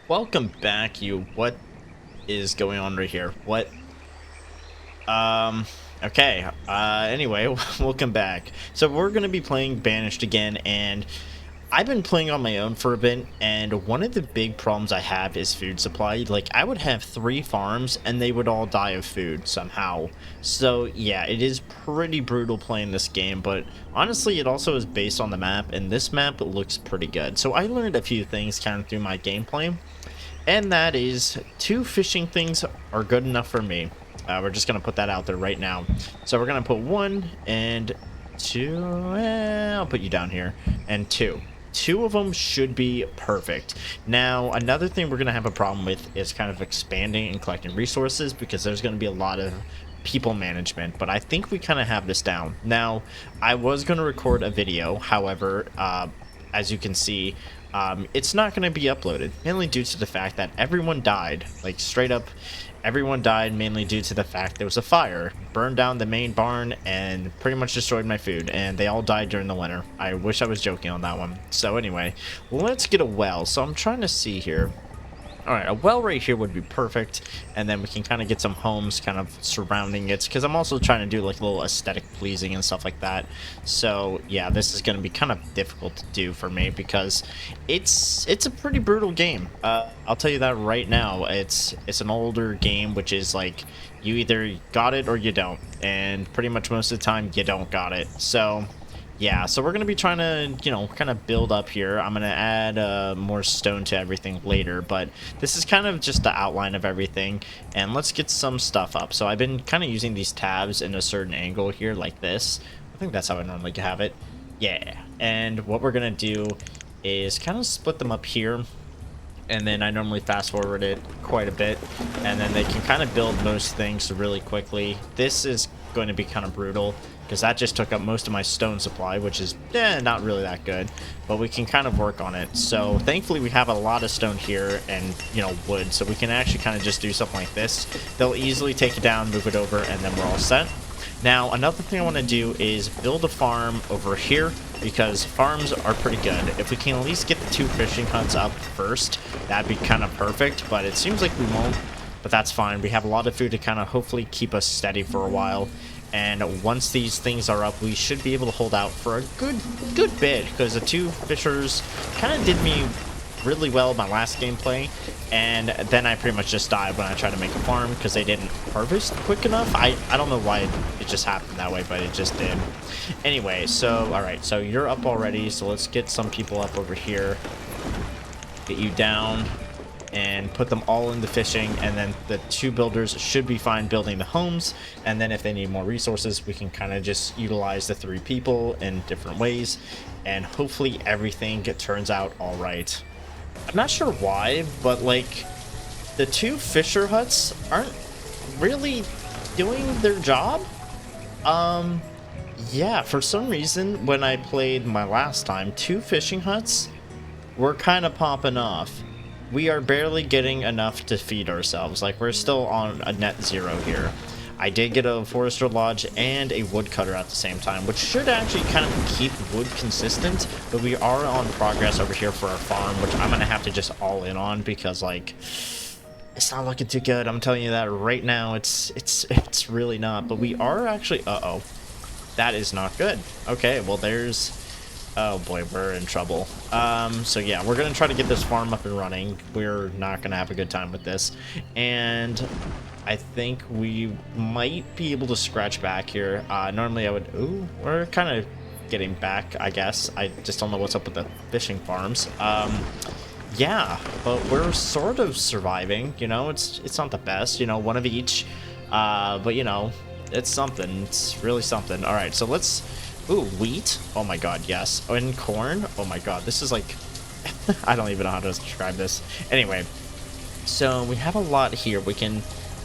Welcome back, you. What is going on right here? What? Okay. Anyway, welcome back. So we're gonna be playing Banished again, and I've been playing on my own for a bit, and one of the big problems I have is food supply. Like, I would have 3 farms, and they would all die of food somehow. So, yeah, it is pretty brutal playing this game, but honestly, it also is based on the map, and this map looks pretty good. So I learned a few things kind of through my gameplay. And that is 2 fishing things are good enough for me. We're just going to put that out there right now. So we're going to put 1 and 2. I'll put you down here. And 2. 2 of them should be perfect. Now, another thing we're going to have a problem with is kind of expanding and collecting resources, because there's going to be a lot of people management, but I think we kind of have this down. Now, I was going to record a video, however, as you can see, it's not going to be uploaded, mainly due to the fact that everyone died. Like, straight up, everyone died mainly due to the fact there was a fire, burned down the main barn, and pretty much destroyed my food, and they all died during the winter. I wish I was joking on that one. So anyway, let's get a well. So I'm trying to see here. Alright, a well right here would be perfect, and then we can kind of get some homes kind of surrounding it, because I'm also trying to do like a little aesthetic pleasing and stuff like that. So yeah, this is going to be kind of difficult to do for me, because it's a pretty brutal game. I'll tell you that right now. It's an older game, which is like, you either got it or you don't, and pretty much most of the time you don't got it. So yeah, so we're going to be trying to, kind of build up here. I'm going to add more stone to everything later, but this is kind of just the outline of everything. And let's get some stuff up. So I've been kind of using these tabs in a certain angle here, like this. I think that's how I normally have it. Yeah, and what we're going to do is kind of split them up here. And then I normally fast forward it quite a bit, and then they can kind of build most things really quickly. This is going to be kind of brutal, because that just took up most of my stone supply, which is not really that good, but we can kind of work on it. So thankfully we have a lot of stone here and wood, so we can actually kind of just do something like this. They'll easily take it down, move it over, and then we're all set. Now, another thing I want to do is build a farm over here, because farms are pretty good. If we can at least get the 2 fishing huts up first, that'd be kind of perfect, but it seems like we won't, but that's fine. We have a lot of food to kind of hopefully keep us steady for a while, and once these things are up, we should be able to hold out for a good bit, because the 2 fishers kind of did me really well my last gameplay, and then I pretty much just died when I tried to make a farm because they didn't harvest quick enough. I don't know why it just happened that way, but it just did. Anyway, so alright, so you're up already, so let's get some people up over here, get you down, and put them all into fishing, and then the 2 builders should be fine building the homes. And then if they need more resources, we can kind of just utilize the 3 people in different ways, and hopefully everything turns out all right. I'm not sure why, but like, the 2 fisher huts aren't really doing their job. Yeah, for some reason when I played my last time, 2 fishing huts were kind of popping off. We are barely getting enough to feed ourselves. Like, we're still on a net 0 here. I did get a forester lodge and a woodcutter at the same time, which should actually kind of keep wood consistent, but we are on progress over here for our farm, which I'm gonna have to just all in on, because like, it's not looking too good. I'm telling you that right now. It's really not, but we are actually, that is not good. Okay, well, there's, oh boy, we're in trouble. So yeah, we're gonna try to get this farm up and running. We're not gonna have a good time with this, and I think we might be able to scratch back here. Normally I would, ooh, we're kind of getting back, I guess. I just don't know what's up with the fishing farms. Yeah, but we're sort of surviving, it's not the best, 1 of each, but it's something. It's really something. All right, so let's, ooh, wheat. Oh my god, yes. Oh, and corn. Oh my god, this is like, I don't even know how to describe this. Anyway, so we have a lot here. We can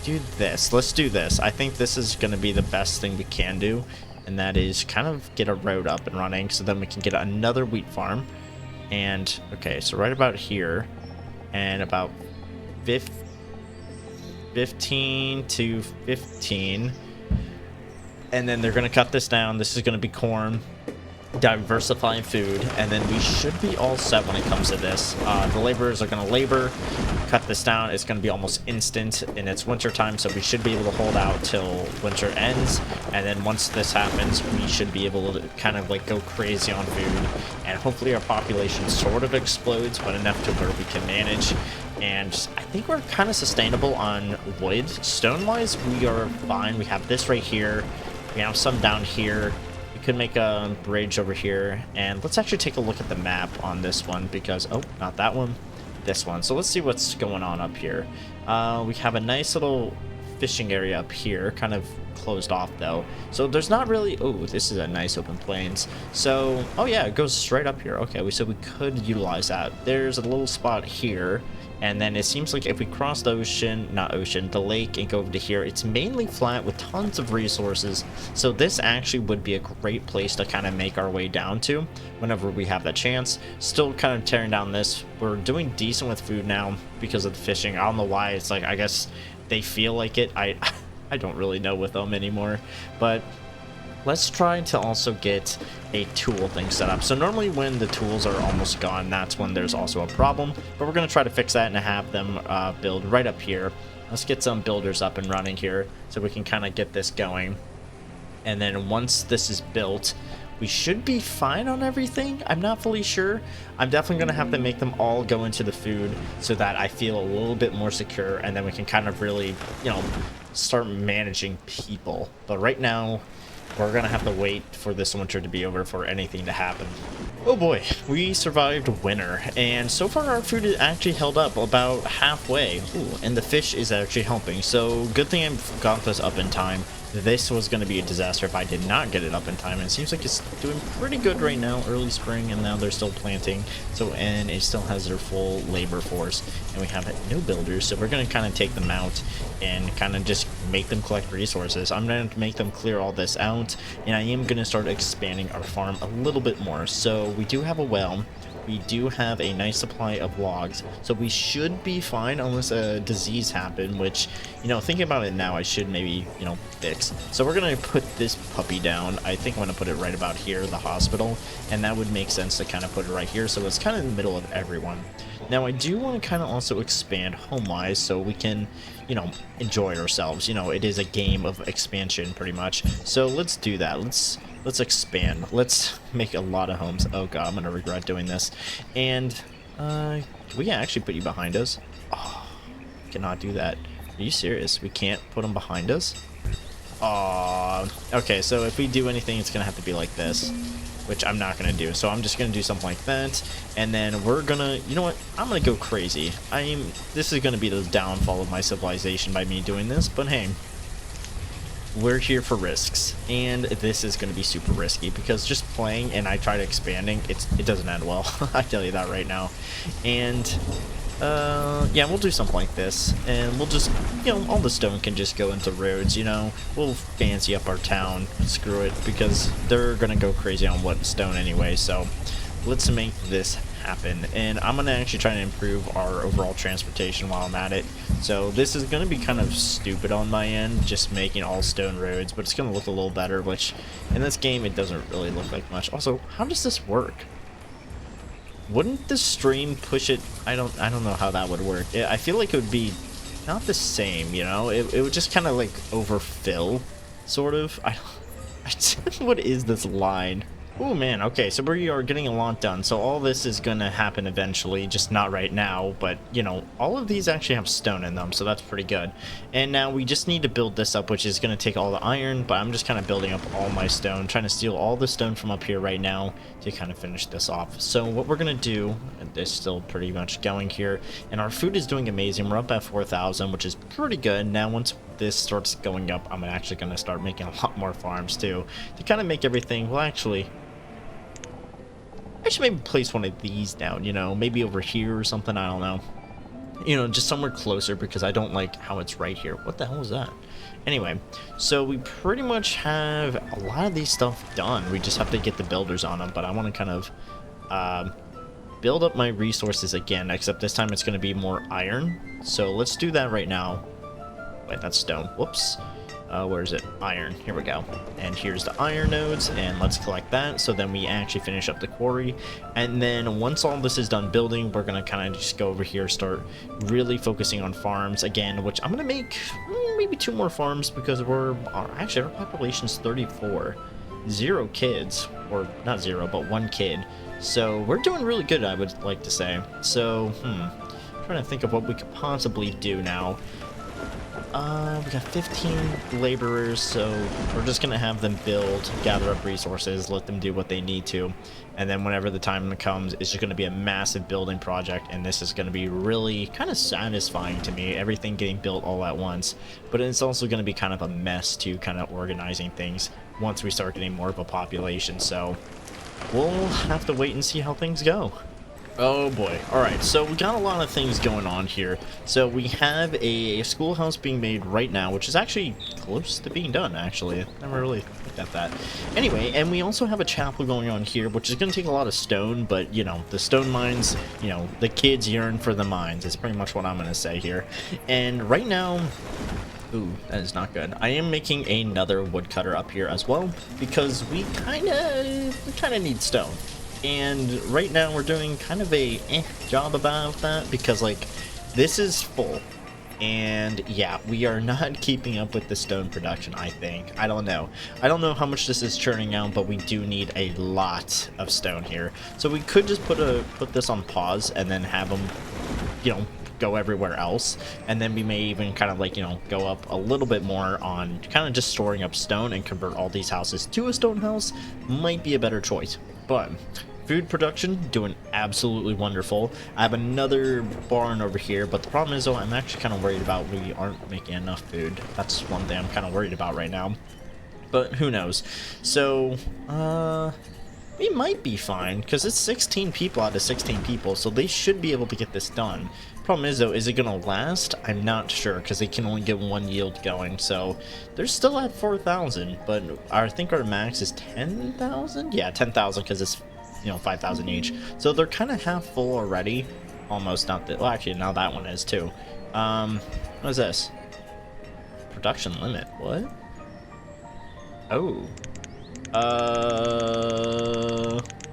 do this. Let's do this. I think this is going to be the best thing we can do, and that is kind of get a road up and running, so then we can get another wheat farm. And okay, so right about here, and about 15 to 15, and then they're going to cut this down. This is going to be corn, diversifying food, and then we should be all set when it comes to this. The laborers are going to labor, cut this down, it's going to be almost instant, and it's winter time, so we should be able to hold out till winter ends. And then once this happens, we should be able to kind of like go crazy on food, and hopefully our population sort of explodes, but enough to where we can manage. And I think we're kind of sustainable on wood. Stone wise, we are fine. We have this right here, we have some down here. Could make a bridge over here, and let's actually take a look at the map on this one, because oh, not that one, this one. So let's see what's going on up here. We have a nice little fishing area up here, kind of closed off though, so there's not really, oh, this is a nice open plains. So oh yeah, it goes straight up here. Okay, so we could utilize that. There's a little spot here, and then it seems like if we cross the the lake, and go over to here, it's mainly flat with tons of resources. So this actually would be a great place to kind of make our way down to whenever we have that chance. Still kind of tearing down this. We're doing decent with food now because of the fishing. I don't know why. It's like, I guess they feel like it. I don't really know with them anymore, but let's try to also get a tool thing set up. So normally when the tools are almost gone, that's when there's also a problem, but we're going to try to fix that and have them build right up here. Let's get some builders up and running here so we can kind of get this going. And then once this is built, we should be fine on everything. I'm not fully sure. I'm definitely going to have to make them all go into the food so that I feel a little bit more secure, and then we can kind of really, you know, start managing people. But right now, we're gonna have to wait for this winter to be over for anything to happen. Oh boy, we survived winter, and so far our food is actually held up about halfway. Ooh, and the fish is actually helping, so good thing I got this up in time. This was going to be a disaster if I did not get it up in time, and it seems like it's doing pretty good right now, early spring, and now they're still planting. So, and it still has their full labor force, and we have no builders, so we're going to kind of take them out and kind of just make them collect resources. I'm going to make them clear all this out, and I am going to start expanding our farm a little bit more. So we do have a well. We do have a nice supply of logs, so we should be fine unless a disease happened, which, you know, thinking about it now, I should maybe, you know, fix. So we're going to put this puppy down. I think I'm going to put it right about here, the hospital, and that would make sense to kind of put it right here, so it's kind of in the middle of everyone. Now, I do want to kind of also expand home-wise so we can, you know, enjoy ourselves. You know, it is a game of expansion, pretty much. So let's do that. Let's expand. Let's make a lot of homes. Oh god, I'm gonna regret doing this. And we can actually put you behind us. Oh, cannot do that. Are you serious? We can't put them behind us? Oh, okay. So if we do anything, it's gonna have to be like this, which I'm not gonna do. So I'm just gonna do something like that, and then we're gonna, you know what? I'm gonna go crazy. This is gonna be the downfall of my civilization by me doing this, but hey. We're here for risks, and this is going to be super risky because just playing and I tried expanding, it doesn't end well. I tell you that right now. And yeah, we'll do something like this, and we'll just, you know, all the stone can just go into roads. You know, we'll fancy up our town. Screw it, because they're gonna go crazy on what stone anyway. So let's make this happen, and I'm gonna actually try to improve our overall transportation while I'm at it. So this is gonna be kind of stupid on my end, just making all stone roads, but it's gonna look a little better, which in this game it doesn't really look like much. Also, how does this work? Wouldn't the stream push it? I don't know how that would work. I feel like it would be not the same, you know. It would just kind of like overfill, sort of. What is this line? Oh man, okay, so we are getting a lot done. So all this is gonna happen eventually, just not right now, but you know, all of these actually have stone in them, so that's pretty good. And now we just need to build this up, which is gonna take all the iron, but I'm just kind of building up all my stone, trying to steal all the stone from up here right now to kind of finish this off. So what we're gonna do, and this is still pretty much going here, and our food is doing amazing. We're up at 4,000, which is pretty good. Now once this starts going up, I'm actually gonna start making a lot more farms too, to kind of make everything, well actually, I should maybe place one of these down, you know, maybe over here or something, I don't know. You know, just somewhere closer, because I don't like how it's right here. What the hell is that? Anyway, so we pretty much have a lot of these stuff done. We just have to get the builders on them, but I want to kind of build up my resources again, except this time it's going to be more iron. So let's do that right now. Wait, that's stone. Whoops. Where is it? Iron. Here we go. And here's the iron nodes, and let's collect that, so then we actually finish up the quarry. And then once all this is done building, we're gonna kind of just go over here, start really focusing on farms again, which I'm gonna make maybe 2 more farms, because actually our population's 34. 0 kids, or not 0, but 1 kid. So we're doing really good, I would like to say. So, trying to think of what we could possibly do now. We got 15 laborers, so we're just gonna have them build, gather up resources, let them do what they need to, and then whenever the time comes, it's just gonna be a massive building project, and this is gonna be really kind of satisfying to me, everything getting built all at once. But it's also gonna be kind of a mess too, kind of organizing things once we start getting more of a population, so we'll have to wait and see how things go. Oh boy. Alright, so we got a lot of things going on here. So we have a schoolhouse being made right now, which is actually close to being done, actually. I never really looked at that. Anyway, and we also have a chapel going on here, which is going to take a lot of stone, but, you know, the stone mines, you know, the kids yearn for the mines. It's pretty much what I'm going to say here. And right now... Ooh, that is not good. I am making another woodcutter up here as well, because we kind of need stone. And right now we're doing kind of a job about that, because like this is full, and yeah, we are not keeping up with the stone production. I think I don't know how much this is churning out, but we do need a lot of stone here. So we could just put this on pause and then have them, you know, go everywhere else, and then we may even kind of like, you know, go up a little bit more on kind of just storing up stone and convert all these houses to a stone house. Might be a better choice. But food production doing absolutely wonderful. I have another barn over here, but the problem is, though, I'm actually kind of worried about we aren't making enough food. That's one thing I'm kind of worried about right now, but who knows. So we might be fine, because it's 16 people out of 16 people, so they should be able to get this done. Problem is, though, is it gonna last? I'm not sure, because they can only get 1 yield going, so they're still at 4,000, but I think our max is 10,000? Yeah, 10,000, because it's, you know, 5,000 each. So they're kind of half full already. Almost, not that. Well, actually, now that one is too. What is this? Production limit. What? Oh.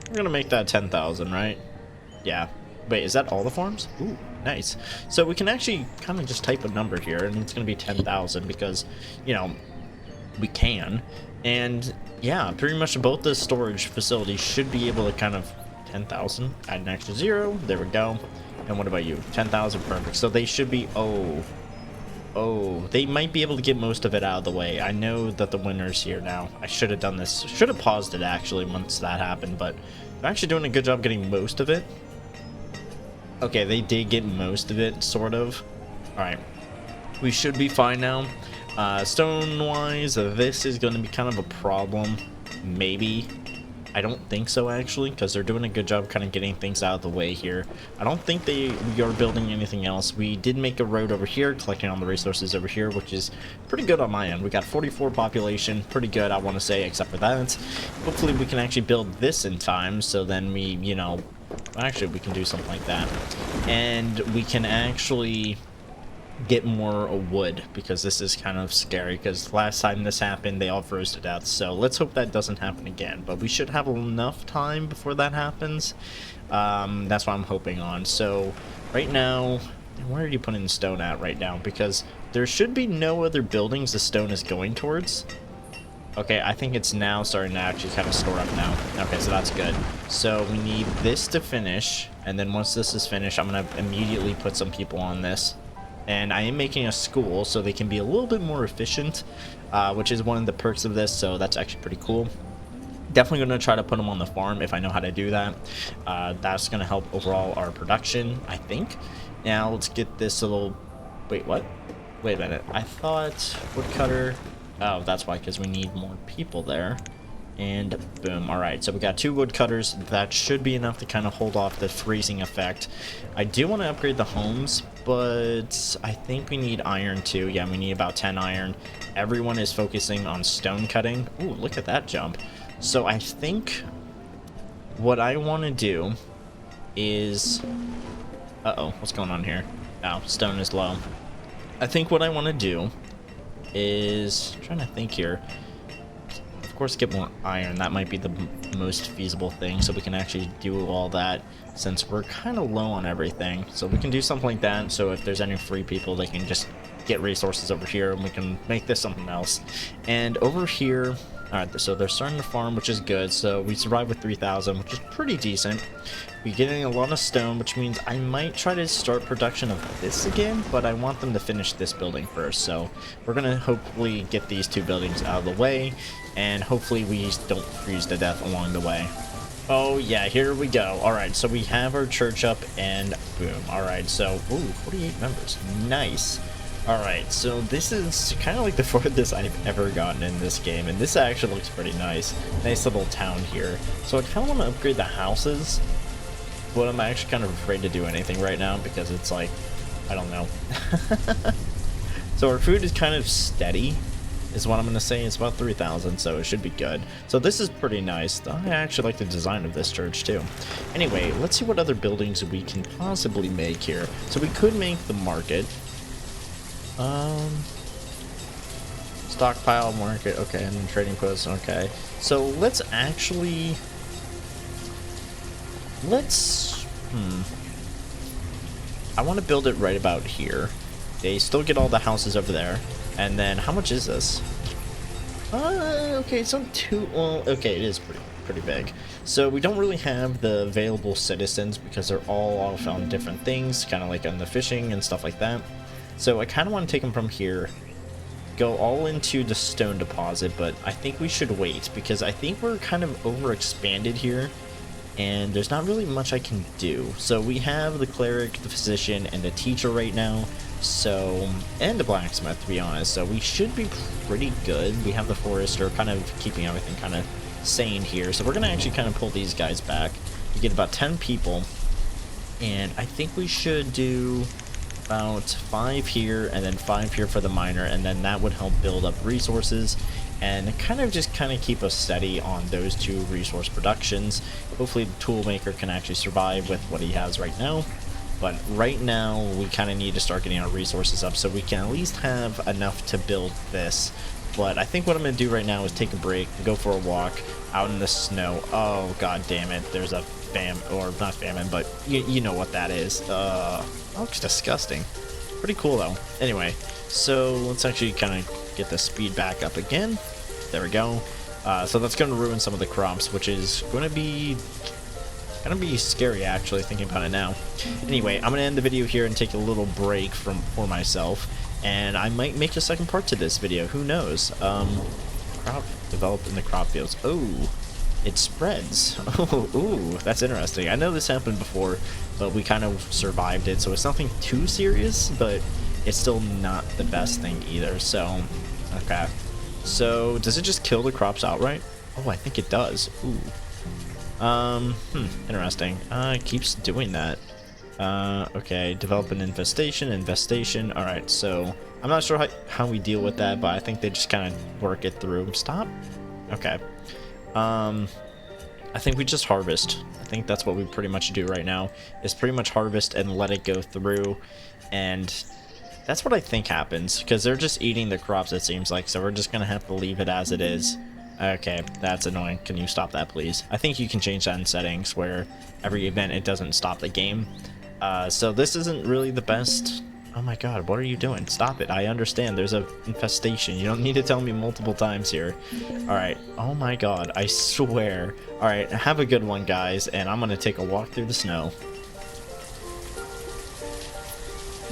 We're gonna make that 10,000, right? Yeah. Wait, is that all the farms? Ooh, nice. So we can actually kind of just type a number here, and it's gonna be 10,000 because, you know, we can. And yeah, pretty much both the storage facilities should be able to kind of 10,000, add an extra 0, there we go. And what about you? 10,000, perfect. So they should be, oh, they might be able to get most of it out of the way. I know that the winner's here now. I should have done this, should have paused it actually once that happened, but they're actually doing a good job getting most of it. Okay, they did get most of it, sort of. Alright, we should be fine now. Stone-wise, this is going to be kind of a problem. Maybe. I don't think so, actually, because they're doing a good job kind of getting things out of the way here. I don't think we are building anything else. We did make a road over here, collecting all the resources over here, which is pretty good on my end. We got 44 population, pretty good, I want to say, except for that. Hopefully we can actually build this in time, so then we, you know, actually we can do something like that. And we can actually get more wood, because this is kind of scary, because last time this happened they all froze to death. So let's hope that doesn't happen again, but we should have enough time before that happens. That's what I'm hoping on. So right now, where are you putting stone at right now? Because there should be no other buildings the stone is going towards. Okay, I think it's now starting to actually kind of store up now. Okay, so that's good. So we need this to finish, and then once this is finished, I'm going to immediately put some people on this. And I am making a school so they can be a little bit more efficient, which is one of the perks of this, so that's actually pretty cool. Definitely going to try to put them on the farm if I know how to do that. That's going to help overall our production, I think. Now let's get this little... Wait, what? Wait a minute. I thought woodcutter... Oh, that's why, because we need more people there. And boom. Alright, so we got 2 woodcutters. That should be enough to kind of hold off the freezing effect. I do want to upgrade the homes, but I think we need iron too. Yeah, we need about 10 iron. Everyone is focusing on stone cutting. Ooh, look at that jump. So I think what I want to do is... Uh-oh, what's going on here? Oh, stone is low. I think what I want to do is, I'm trying to think here. Of course, get more iron. That might be the most feasible thing, so we can actually do all that since we're kind of low on everything. So we can do something like that, so if there's any free people, they can just get resources over here, and we can make this something else. And over here, alright, so they're starting to farm, which is good. So we survived with 3,000, which is pretty decent. We're getting a lot of stone, which means I might try to start production of this again, but I want them to finish this building first. So we're going to hopefully get these two buildings out of the way, and hopefully we don't freeze to death along the way. Oh yeah, here we go. Alright, so we have our church up, and boom. Alright, so, ooh, 48 members. Nice. Alright, so this is kind of like the farthest I've ever gotten in this game, and this actually looks pretty nice. Nice little town here. So I kind of want to upgrade the houses, but I'm actually kind of afraid to do anything right now because it's like, I don't know. So our food is kind of steady, is what I'm going to say. It's about 3,000, so it should be good. So this is pretty nice. I actually like the design of this church too. Anyway, let's see what other buildings we can possibly make here. So we could make the market. Stockpile market, okay, and then trading post, okay. So let's actually, I want to build it right about here. They still get all the houses over there. And then, how much is this? Okay, it's not too, well, okay, it is pretty big. So we don't really have the available citizens because they're all off on different things, kind of like on the fishing and stuff like that. So I kind of want to take them from here, go all into the stone deposit, but I think we should wait because I think we're kind of overexpanded here, and there's not really much I can do. So we have the cleric, the physician, and the teacher right now, so, and the blacksmith, to be honest, so we should be pretty good. We have the forester kind of keeping everything kind of sane here, so we're going to actually kind of pull these guys back. We get about 10 people, and I think we should do about 5 here and then 5 here for the miner, and then that would help build up resources and kind of keep us steady on those two resource productions. Hopefully the toolmaker can actually survive with what he has right now, but right now we kind of need to start getting our resources up so we can at least have enough to build this. But I think what I'm going to do right now is take a break and go for a walk out in the snow. Oh god damn it, there's a or not famine, but you know what that is. That looks disgusting. Pretty cool though. Anyway, so let's actually kind of get the speed back up again. There we go. So that's going to ruin some of the crops, which is going to be scary actually thinking about it now. Anyway, I'm going to end the video here and take a little break for myself, and I might make a second part to this video. Who knows? Crop developed in the crop fields. Oh. It spreads. Oh, ooh, that's interesting. I know this happened before, but we kind of survived it, so it's nothing too serious, but it's still not the best thing either, so, okay. So, does it just kill the crops outright? Oh, I think it does. Ooh. Interesting. It keeps doing that. Okay, develop an infestation. Alright, so, I'm not sure how we deal with that, but I think they just kind of work it through. Stop? Okay. I think we just harvest. I think that's what we pretty much do right now, is pretty much harvest and let it go through, and that's what I think happens, because they're just eating the crops, it seems like, so we're just gonna have to leave it as it is. Okay, that's annoying. Can you stop that, please? I think you can change that in settings, where every event it doesn't stop the game. So this isn't really the best. Oh my god, what are you doing? Stop it. I understand there's a infestation. You don't need to tell me multiple times here. Alright. Oh my god, I swear. Alright, have a good one, guys, and I'm gonna take a walk through the snow.